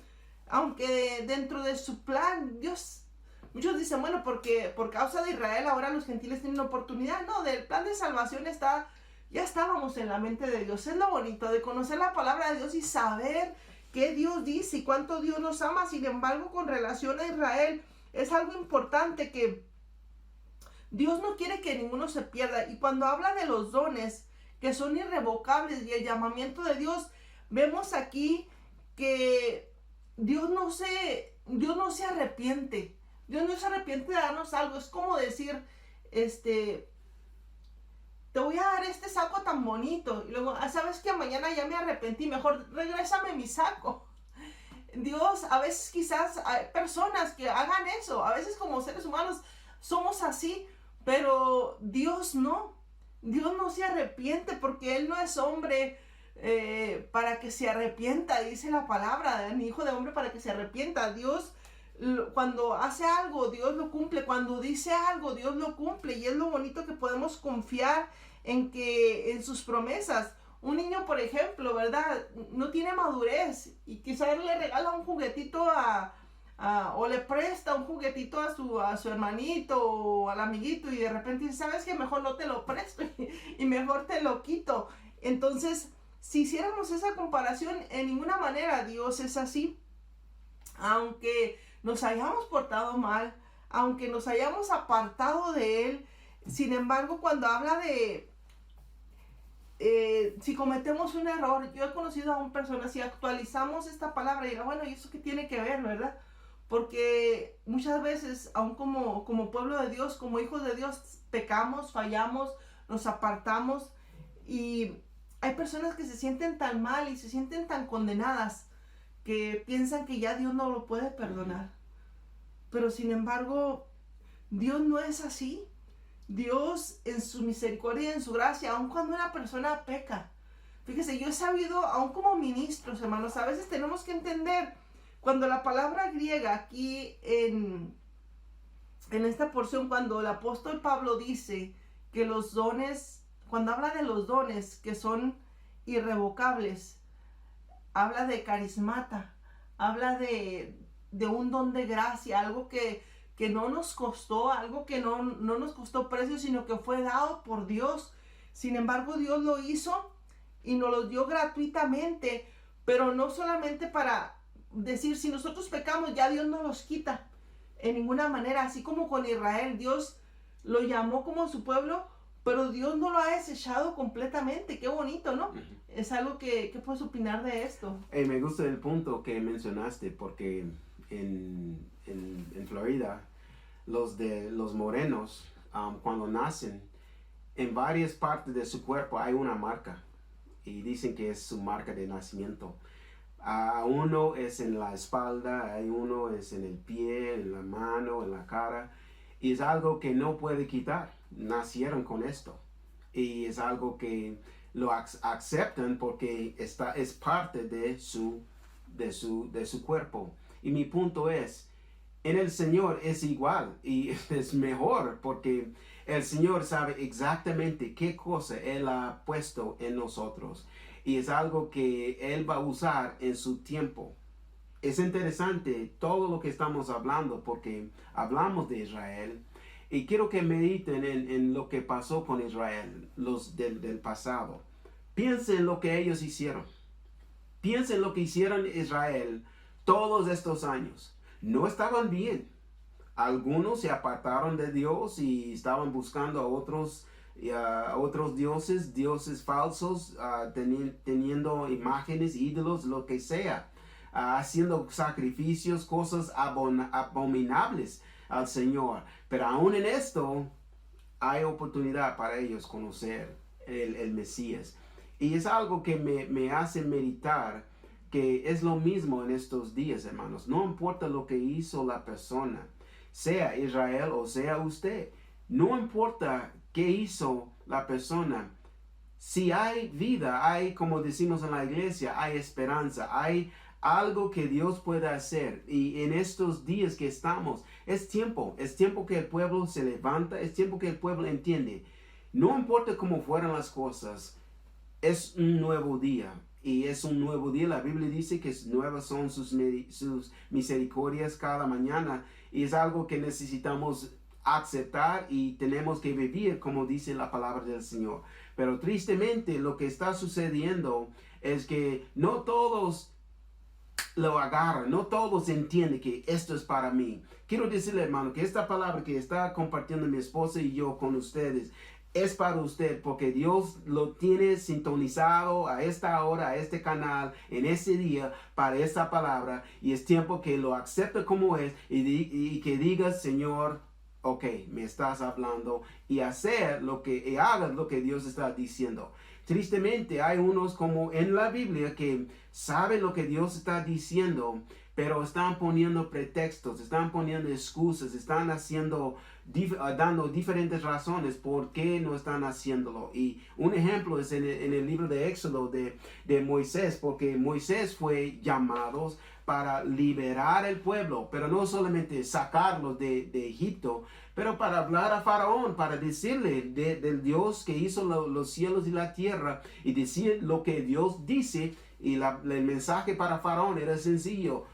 aunque dentro de su plan, Dios, muchos dicen, bueno, porque por causa de Israel ahora los gentiles tienen oportunidad. No, del plan de salvación ya estábamos en la mente de Dios. Es lo bonito de conocer la palabra de Dios y saber qué Dios dice y cuánto Dios nos ama. Sin embargo, con relación a Israel, es algo importante que Dios no quiere que ninguno se pierda. Y cuando habla de los dones que son irrevocables y el llamamiento de Dios, vemos aquí que Dios no se arrepiente. Dios no se arrepiente de darnos algo. Es como decir, te voy a dar este saco tan bonito. Y luego, ¿sabes qué? Mañana ya me arrepentí. Mejor regrésame mi saco. Dios, a veces quizás hay personas que hagan eso. A veces como seres humanos somos así. Pero Dios no. Dios no se arrepiente porque Él no es hombre para que se arrepienta, dice la palabra, ni hijo de hombre para que se arrepienta. Dios, cuando hace algo, Dios lo cumple. Cuando dice algo, Dios lo cumple. Y es lo bonito que podemos confiar en sus promesas. Un niño, por ejemplo, ¿verdad? No tiene madurez y quizás le regala un juguetito o le presta un juguetito a su hermanito o al amiguito y de repente dice, ¿sabes qué? Mejor no te lo presto y mejor te lo quito. Entonces, si hiciéramos esa comparación, en ninguna manera Dios es así. Aunque nos hayamos portado mal, aunque nos hayamos apartado de Él, sin embargo, cuando habla de si cometemos un error, yo he conocido a una persona, si actualizamos esta palabra, y dirá, bueno, ¿y eso qué tiene que ver, verdad? Porque muchas veces, aún como pueblo de Dios, como hijos de Dios, pecamos, fallamos, nos apartamos, y hay personas que se sienten tan mal y se sienten tan condenadas que piensan que ya Dios no lo puede perdonar. Pero sin embargo, Dios no es así. Dios en su misericordia y en su gracia, aun cuando una persona peca. Fíjese, yo he sabido, aun como ministros, hermanos, a veces tenemos que entender, cuando la palabra griega aquí en esta porción, cuando el apóstol Pablo dice que los dones, cuando habla de los dones que son irrevocables, habla de carismata, habla de un don de gracia, algo que no nos costó, algo que no nos costó precio, sino que fue dado por Dios. Sin embargo, Dios lo hizo y nos lo dio gratuitamente, pero no solamente para decir, si nosotros pecamos, ya Dios nos los quita. En ninguna manera, así como con Israel, Dios lo llamó como su pueblo, pero Dios no lo ha desechado completamente. Qué bonito, ¿no? Es algo que puedes opinar de esto. Me gusta el punto que mencionaste, porque en Florida, los morenos, cuando nacen, en varias partes de su cuerpo hay una marca, y dicen que es su marca de nacimiento. Uno es en la espalda, hay uno es en el pie, en la mano, en la cara, y es algo que no puede quitar. Nacieron con esto, y es algo que lo aceptan porque es parte de su cuerpo. Y mi punto es, en el Señor es igual y es mejor, porque el Señor sabe exactamente qué cosa Él ha puesto en nosotros, y es algo que Él va a usar en su tiempo. Es interesante todo lo que estamos hablando, porque hablamos de Israel, y quiero que mediten en lo que pasó con Israel, los del pasado. Piensen en lo que ellos hicieron. Piensen en lo que hicieron Israel todos estos años. No estaban bien. Algunos se apartaron de Dios y estaban buscando a otros dioses falsos, teniendo imágenes, ídolos, lo que sea, haciendo sacrificios, cosas abominables al Señor. Pero aún en esto hay oportunidad para ellos conocer el Mesías. Y es algo que me hace meditar, que es lo mismo en estos días, hermanos. No importa lo que hizo la persona, sea Israel o sea usted. No importa qué hizo la persona. Si hay vida, hay, como decimos en la iglesia, hay esperanza, hay algo que Dios puede hacer. Y en estos días que estamos, es tiempo que el pueblo se levanta, es tiempo que el pueblo entiende. no importa cómo fueran las cosas, es un nuevo día. Y es un nuevo día. La Biblia dice que nuevas son sus misericordias cada mañana. Y es algo que necesitamos aceptar y tenemos que vivir como dice la palabra del Señor. Pero tristemente lo que está sucediendo es que no todos lo agarran, no todos entienden que esto es para mí. Quiero decirle, hermano, que esta palabra que está compartiendo mi esposa y yo con ustedes es para usted, porque Dios lo tiene sintonizado a esta hora, a este canal, en ese día, para esta palabra, y es tiempo que lo acepte como es y que diga, Señor, ok, me estás hablando, y hagas lo que Dios está diciendo. Tristemente hay unos como en la Biblia que saben lo que Dios está diciendo, pero están poniendo pretextos, están poniendo excusas, están dando diferentes razones por qué no están haciéndolo. Y un ejemplo es en el libro de Éxodo de Moisés, porque Moisés fue llamado para liberar el pueblo, pero no solamente sacarlos de Egipto, pero para hablar a Faraón, para decirle del Dios que hizo los cielos y la tierra, y decir lo que Dios dice. Y el mensaje para Faraón era sencillo: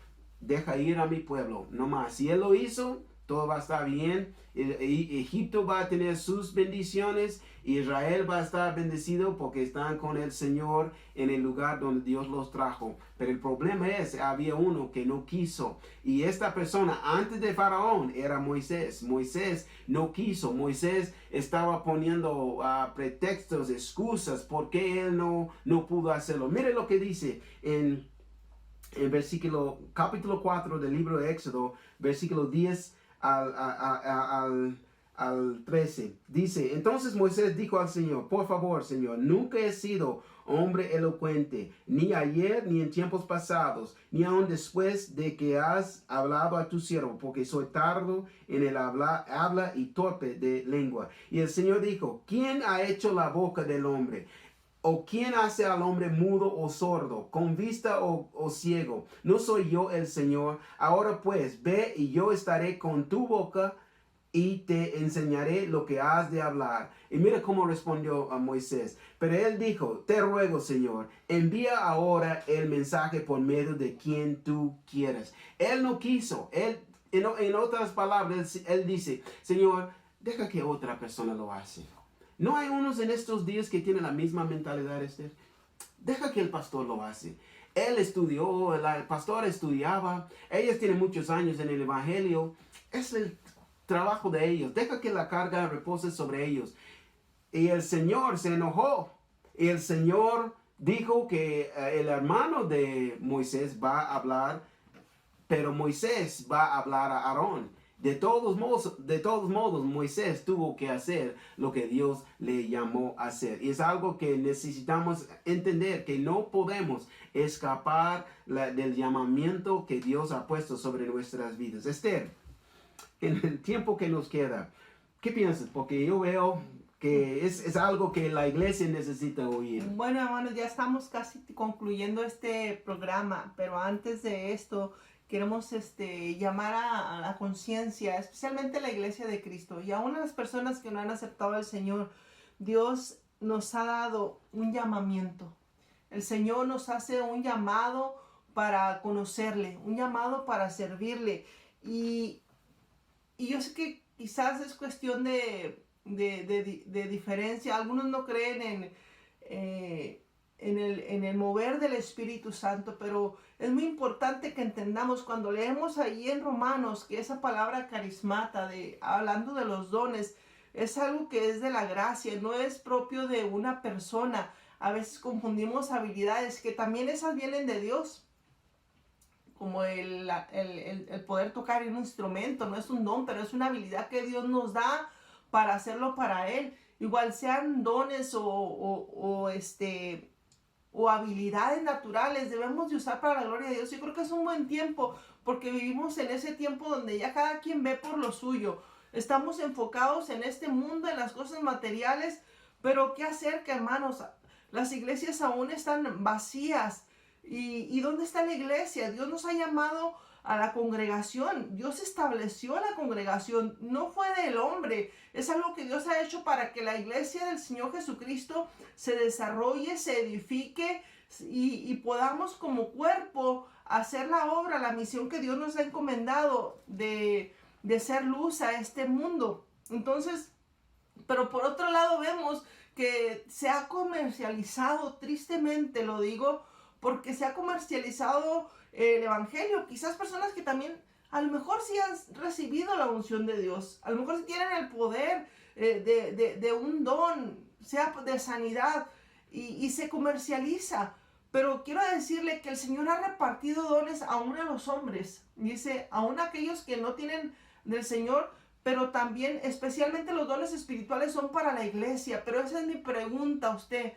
deja ir a mi pueblo, no más. Si él lo hizo, todo va a estar bien. Egipto va a tener sus bendiciones. Israel va a estar bendecido porque están con el Señor en el lugar donde Dios los trajo. Pero el problema es, había uno que no quiso. Y esta persona antes de Faraón era Moisés. Moisés no quiso. Moisés estaba poniendo pretextos, excusas, porque él no pudo hacerlo. Mire lo que dice en capítulo 4 del libro de Éxodo, versículo 10 al 13. Dice: entonces Moisés dijo al Señor: por favor, Señor, nunca he sido hombre elocuente, ni ayer, ni en tiempos pasados, ni aun después de que has hablado a tu siervo, porque soy tardo en el habla y torpe de lengua. Y el Señor dijo: ¿quién ha hecho la boca del hombre? ¿O quién hace al hombre mudo o sordo, con vista o ciego? ¿No soy yo el Señor? Ahora pues, ve, y yo estaré con tu boca y te enseñaré lo que has de hablar. Y mira cómo respondió a Moisés. Pero él dijo: te ruego, Señor, envía ahora el mensaje por medio de quien tú quieras. Él no quiso. En otras palabras, él dice: Señor, deja que otra persona lo hace. ¿No hay unos en estos días que tienen la misma mentalidad, Esther? Deja que el pastor lo hace. Él estudió, el pastor estudiaba, ellos tienen muchos años en el evangelio. Es el trabajo de ellos. Deja que la carga repose sobre ellos. Y el Señor se enojó. Y el Señor dijo que el hermano de Moisés va a hablar, pero Moisés va a hablar a Aarón. De todos modos, Moisés tuvo que hacer lo que Dios le llamó a hacer. Y es algo que necesitamos entender, que no podemos escapar del llamamiento que Dios ha puesto sobre nuestras vidas. Esther, en el tiempo que nos queda, ¿qué piensas? Porque yo veo que es algo que la iglesia necesita oír. Bueno, hermanos, ya estamos casi concluyendo este programa, pero antes de esto queremos llamar a la conciencia, especialmente la iglesia de Cristo y aún a las personas que no han aceptado al Señor. Dios nos ha dado un llamamiento. El Señor nos hace un llamado para conocerle, un llamado para servirle. Y yo sé que quizás es cuestión de diferencia. Algunos no creen en el mover del Espíritu Santo, pero es muy importante que entendamos cuando leemos ahí en Romanos que esa palabra carismata, hablando de los dones, es algo que es de la gracia, no es propio de una persona. A veces confundimos habilidades que también esas vienen de Dios, como el poder tocar un instrumento. No es un don, pero es una habilidad que Dios nos da para hacerlo para Él. Igual sean dones o habilidades naturales, debemos de usar para la gloria de Dios. Yo creo que es un buen tiempo, porque vivimos en ese tiempo donde ya cada quien ve por lo suyo. Estamos enfocados en este mundo, en las cosas materiales, pero ¿qué hacer, que hermanos? Las iglesias aún están vacías. ¿Y dónde está la iglesia? Dios nos ha llamado a la congregación. Dios estableció la congregación, no fue del hombre. Es algo que Dios ha hecho para que la iglesia del Señor Jesucristo se desarrolle, se edifique y podamos como cuerpo hacer la obra, la misión que Dios nos ha encomendado de ser luz a este mundo. Entonces, pero por otro lado vemos que se ha comercializado, tristemente lo digo, porque se ha comercializado el evangelio. Quizás personas que también a lo mejor sí han recibido la unción de Dios, a lo mejor sí tienen el poder de un don, sea de sanidad, y se comercializa. Pero quiero decirle que el Señor ha repartido dones aún a los hombres. Dice, aún aquellos que no tienen del Señor, pero también especialmente los dones espirituales son para la iglesia. Pero esa es mi pregunta a usted.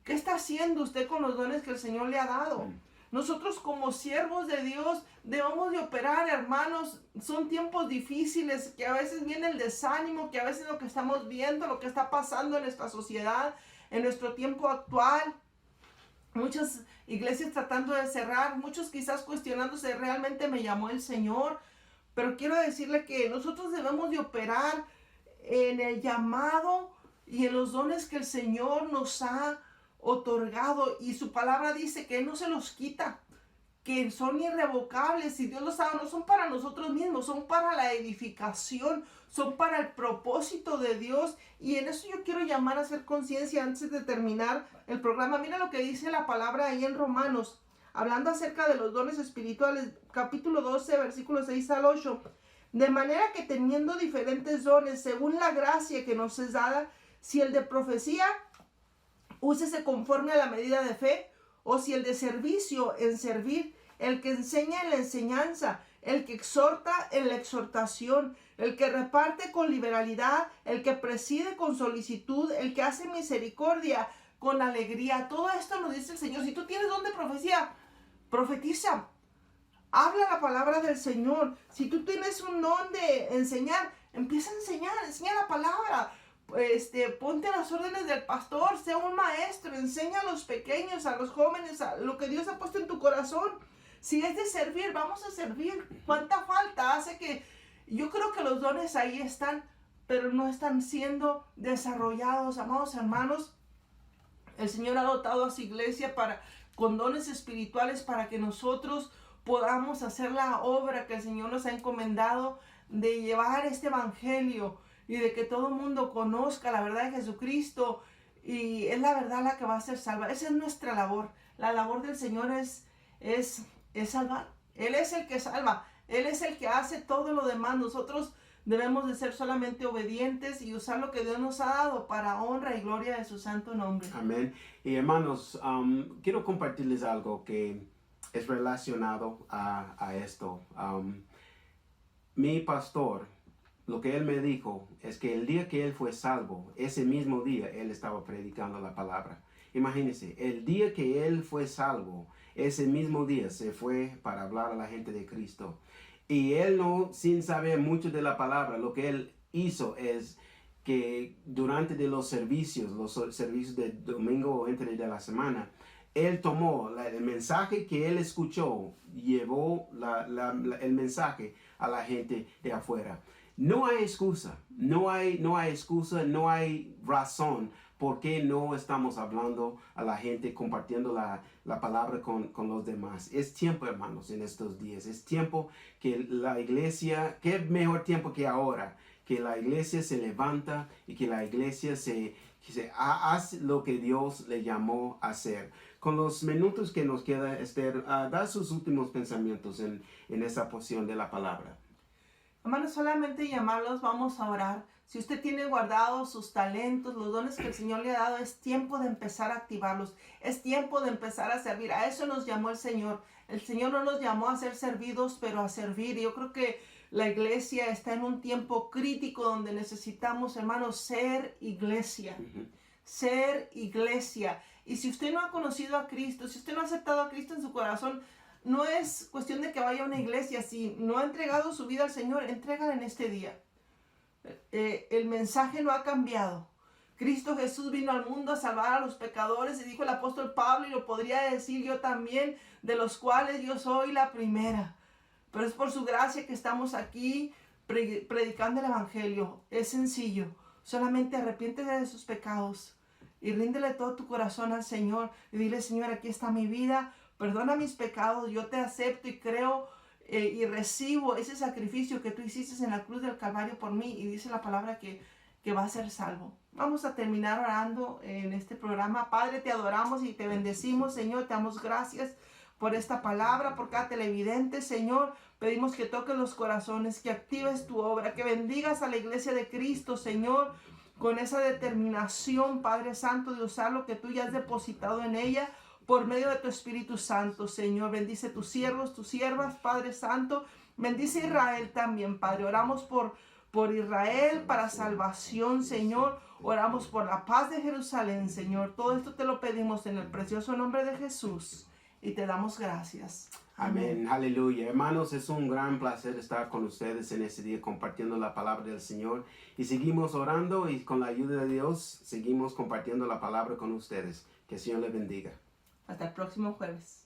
¿Qué está haciendo usted con los dones que el Señor le ha dado? Nosotros como siervos de Dios debemos de operar, hermanos. Son tiempos difíciles, que a veces viene el desánimo, que a veces lo que estamos viendo, lo que está pasando en nuestra sociedad, en nuestro tiempo actual. Muchas iglesias tratando de cerrar, muchos quizás cuestionándose, ¿realmente me llamó el Señor? Pero quiero decirle que nosotros debemos de operar en el llamado y en los dones que el Señor nos ha otorgado. Y su palabra dice que Él no se los quita, que son irrevocables. Y Dios los ha dado, no son para nosotros mismos, son para la edificación, son para el propósito de Dios. Y en eso yo quiero llamar a hacer conciencia antes de terminar el programa. Mira lo que dice la palabra ahí en Romanos, hablando acerca de los dones espirituales, capítulo 12, versículos 6 al 8. De manera que teniendo diferentes dones, según la gracia que nos es dada, si el de profecía, úsese conforme a la medida de fe, o si el de servicio, en servir, el que enseña en la enseñanza, el que exhorta en la exhortación, el que reparte con liberalidad, el que preside con solicitud, el que hace misericordia con alegría. Todo esto nos dice el Señor. Si tú tienes don de profecía, profetiza, habla la palabra del Señor. Si tú tienes un don de enseñar, empieza a enseñar, enseña la palabra. Ponte a las órdenes del pastor, sea un maestro, enseña a los pequeños, a los jóvenes, a lo que Dios ha puesto en tu corazón. Si es de servir, vamos a servir. ¿Cuánta falta hace que? Yo creo que los dones ahí están, pero no están siendo desarrollados, amados hermanos. El Señor ha dotado a su iglesia con dones espirituales para que nosotros podamos hacer la obra que el Señor nos ha encomendado de llevar este evangelio y de que todo el mundo conozca la verdad de Jesucristo, y es la verdad la que va a ser salva. Esa es nuestra labor. La labor del Señor es salvar. Él es el que salva. Él es el que hace todo lo demás. Nosotros debemos de ser solamente obedientes y usar lo que Dios nos ha dado para honra y gloria de su santo nombre. Amén. Y hermanos, quiero compartirles algo que es relacionado a esto. Mi pastor, lo que él me dijo es que el día que él fue salvo, ese mismo día él estaba predicando la palabra. Imagínense, el día que él fue salvo, ese mismo día se fue para hablar a la gente de Cristo. Y él no, sin saber mucho de la palabra, lo que él hizo es que durante los servicios de domingo o entre de la semana, él tomó el mensaje que él escuchó, llevó el mensaje a la gente de afuera. No hay excusa, no hay excusa, no hay razón por qué no estamos hablando a la gente, compartiendo la palabra con los demás. Es tiempo, hermanos, en estos días. Es tiempo que la iglesia, qué mejor tiempo que ahora, que la iglesia se levanta y que la iglesia se hace lo que Dios le llamó a hacer. Con los minutos que nos queda, Esther, da sus últimos pensamientos en esa porción de la palabra. Hermanos, solamente llamarlos, vamos a orar. Si usted tiene guardados sus talentos, los dones que el Señor le ha dado, es tiempo de empezar a activarlos. Es tiempo de empezar a servir. A eso nos llamó el Señor. El Señor no nos llamó a ser servidos, pero a servir. Y yo creo que la iglesia está en un tiempo crítico donde necesitamos, hermanos, ser iglesia. Ser iglesia. Y si usted no ha conocido a Cristo, si usted no ha aceptado a Cristo en su corazón, no es cuestión de que vaya a una iglesia. Si no ha entregado su vida al Señor, entrégala en este día. El mensaje no ha cambiado. Cristo Jesús vino al mundo a salvar a los pecadores, y dijo el apóstol Pablo, y lo podría decir yo también, de los cuales yo soy la primera. pero es por su gracia que estamos aquí predicando el Evangelio. Es sencillo, solamente arrepiéntete de sus pecados y ríndele todo tu corazón al Señor y dile: Señor, aquí está mi vida, perdona mis pecados, yo te acepto y creo y recibo ese sacrificio que tú hiciste en la cruz del Calvario por mí, y dice la palabra que va a ser salvo. Vamos a terminar orando en este programa. Padre, te adoramos y te bendecimos, Señor, te damos gracias por esta palabra, por cada televidente, Señor. Pedimos que toques los corazones, que actives tu obra, que bendigas a la iglesia de Cristo, Señor, con esa determinación, Padre Santo, de usar lo que tú ya has depositado en ella por medio de tu Espíritu Santo, Señor. Bendice tus siervos, tus siervas, Padre Santo. Bendice a Israel también, Padre. Oramos por Israel para salvación, Señor. Oramos por la paz de Jerusalén, Señor. Todo esto te lo pedimos en el precioso nombre de Jesús y te damos gracias. Amén. Aleluya. Hermanos, es un gran placer estar con ustedes en este día compartiendo la palabra del Señor. Y seguimos orando y con la ayuda de Dios seguimos compartiendo la palabra con ustedes. Que el Señor les bendiga. Hasta el próximo jueves.